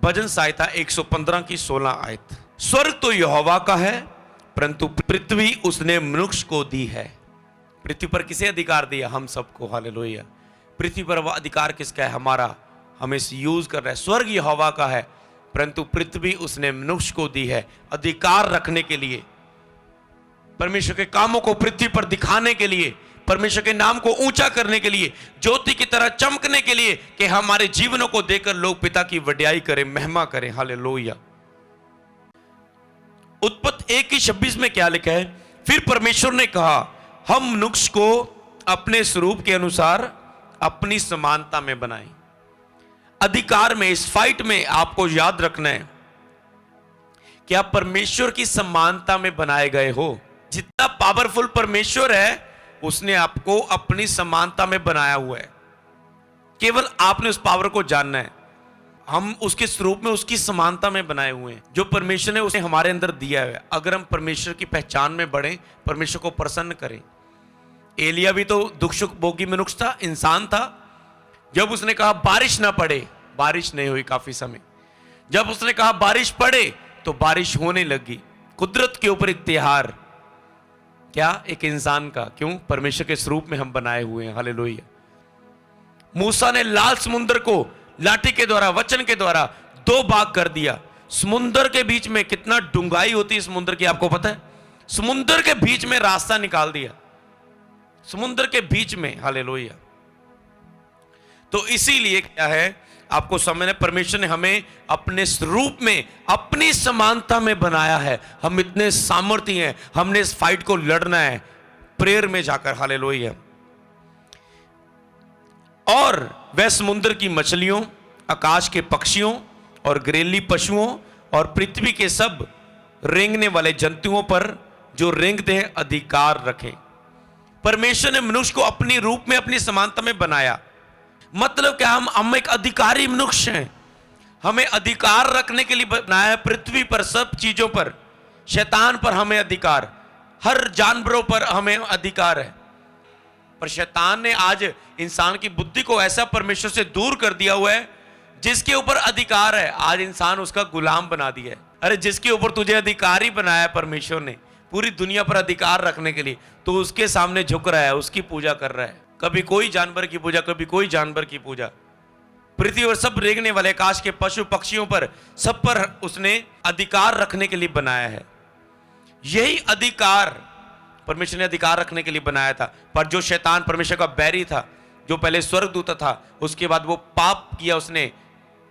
भजन संहिता 115 की 16 आयत। स्वर्ग तो यहोवा का है, परंतु पृथ्वी उसने मनुष्य को दी है। पृथ्वी पर किसे अधिकार दिया? हम सबको। हालेलुया। पृथ्वी पर वह अधिकार किसका है? हमारा। हमें इसे यूज कर रहा है। स्वर्ग यहोवा का है, परंतु पृथ्वी उसने मनुष्य को दी है अधिकार रखने के लिए, परमेश्वर के कामों को पृथ्वी पर दिखाने के लिए, परमेश्वर के नाम को ऊंचा करने के लिए, ज्योति की तरह चमकने के लिए, कि हमारे जीवनों को देखकर लोग पिता की वड्याई करें, महिमा करें। हालेलुया। उत्पत्ति 1:26 में क्या लिखा है? फिर परमेश्वर ने कहा, हम मनुष्य को अपने स्वरूप के अनुसार अपनी समानता में बनाएं। अधिकार में, इस फाइट में आपको याद रखना है कि आप परमेश्वर की समानता में बनाए गए हो। जितना पावरफुल परमेश्वर है, उसने आपको अपनी समानता में बनाया हुआ है। केवल आपने उस पावर को जानना है। हम उसके स्वरूप में, उसकी समानता में बनाए हुए हैं। जो परमेश्वर ने उसे हमारे अंदर दिया है, अगर हम परमेश्वर की पहचान में बढ़े, परमेश्वर को प्रसन्न करें। एलिया भी तो दुख सुख भोगी मनुष्य था, इंसान था। जब उसने कहा बारिश ना पड़े, बारिश नहीं हुई काफी समय। जब उसने कहा बारिश पड़े, तो बारिश होने लगी। कुदरत के ऊपर एक त्योहार, क्या? एक इंसान का। क्यों? परमेश्वर के स्वरूप में हम बनाए हुए हैं। हालेलुया। मूसा ने लाल समुद्र को लाठी के द्वारा, वचन के द्वारा 2 भाग कर दिया। समुद्र के बीच में कितना डूंगाई होती है समुद्र की, आपको पता है? समुद्र के बीच में रास्ता निकाल दिया, समुद्र के बीच में। हालेलुया। तो इसीलिए क्या है, आपको समझना, परमेश्वर ने हमें अपने स्वरूप में, अपनी समानता में बनाया है। हम इतने सामर्थ्य हैं, हमने इस फाइट को लड़ना है प्रेयर में जाकर। हालेलुया। और वह समुद्र की मछलियों, आकाश के पक्षियों और घरेलू पशुओं और पृथ्वी के सब रेंगने वाले जंतुओं पर जो रेंगते हैं अधिकार रखें। परमेश्वर ने मनुष्य को अपनी रूप में, अपनी समानता में बनाया। मतलब क्या? हम एक अधिकारी मनुष्य हैं। हमें अधिकार रखने के लिए बनाया है पृथ्वी पर, सब चीजों पर। शैतान पर हमें अधिकार, हर जानवरों पर हमें अधिकार है। पर शैतान ने आज इंसान की बुद्धि को ऐसा परमेश्वर से दूर कर दिया हुआ है, जिसके ऊपर अधिकार है, आज इंसान उसका गुलाम बना दिया है। अरे जिसके ऊपर तुझे अधिकारी बनाया परमेश्वर ने पूरी दुनिया पर अधिकार रखने के लिए, तो उसके सामने झुक रहा है, उसकी पूजा कर रहा है। कभी कोई जानवर की पूजा, कभी कोई जानवर की पूजा। पृथ्वी और सब रेंगने वाले आकाश के पशु पक्षियों पर, सब पर उसने अधिकार रखने के लिए बनाया है। यही अधिकार परमेश्वर ने अधिकार रखने के लिए बनाया था। पर जो शैतान परमेश्वर का बैरी था, जो पहले स्वर्गदूत था, उसके बाद वो पाप किया, उसने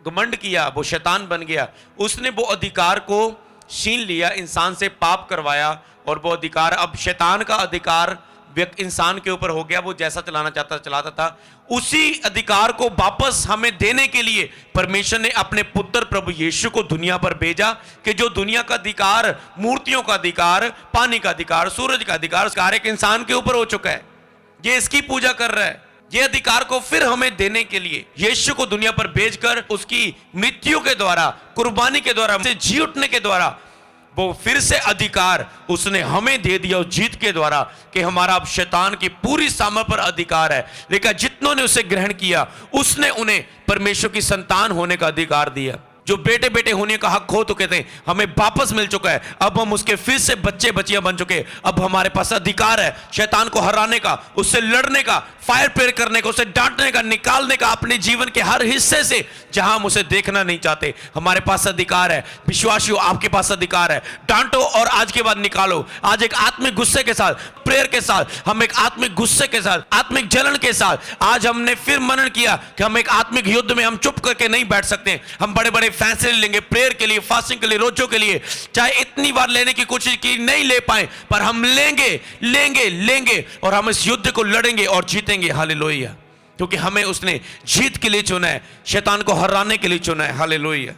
घमंड किया, वो शैतान बन गया। उसने वो अधिकार को छीन लिया, इंसान से पाप करवाया, और वो अधिकार, अब शैतान का अधिकार इंसान के ऊपर हो गया। वो जैसा चलाना चाहता चलाता था। उसी अधिकार को वापस हमें देने के लिए परमेश्वर ने अपने पुत्र प्रभु यीशु को दुनिया पर भेजा, कि जो दुनिया का अधिकार, मूर्तियों का अधिकार, पानी का अधिकार, सूरज का अधिकार, उसका एक इंसान के ऊपर हो चुका है। ये इसकी पूजा कर रहा है। ये अधिकार को फिर हमें देने के लिए यीशु को दुनिया पर भेजकर, उसकी मृत्यु के द्वारा, कुर्बानी के द्वारा, जी उठने के द्वारा, वो फिर से अधिकार उसने हमें दे दिया उस जीत के द्वारा, कि हमारा अब शैतान की पूरी सामर्थ पर अधिकार है। लेकिन जितनों ने उसे ग्रहण किया, उसने उन्हें परमेश्वर की संतान होने का अधिकार दिया। जो बेटे बेटे होने का हक हो चुके थे, हमें वापस मिल चुका है। अब हम उसके फिर से बच्चे बच्चियां बन चुके। अब हमारे पास अधिकार है शैतान को हराने का, उससे लड़ने का, फायर प्रेयर करने का, उसे डांटने का, निकालने का अपने जीवन के हर हिस्से से, जहां हम उसे देखना नहीं चाहते। हमारे पास अधिकार है। विश्वासियों, आपके पास अधिकार है। डांटो और आज के बाद निकालो। आज एक आत्मिक गुस्से के साथ, प्रेयर के साथ, हम एक आत्मिक गुस्से के साथ, आत्मिक जलन के साथ, आज हमने फिर मनन किया कि हम एक आत्मिक युद्ध में हम चुप करके नहीं बैठ सकते। हम बड़े बड़े फैसले लेंगे प्रेयर के लिए, फास्टिंग के लिए, रोजों के लिए। चाहे इतनी बार लेने की कोशिश की, नहीं ले पाए, पर हम लेंगे लेंगे लेंगे, और हम इस युद्ध को लड़ेंगे और जीतेंगे। हालेलुया। क्योंकि हमें उसने जीत के लिए चुना है, शैतान को हराने के लिए चुना है। हालेलुया।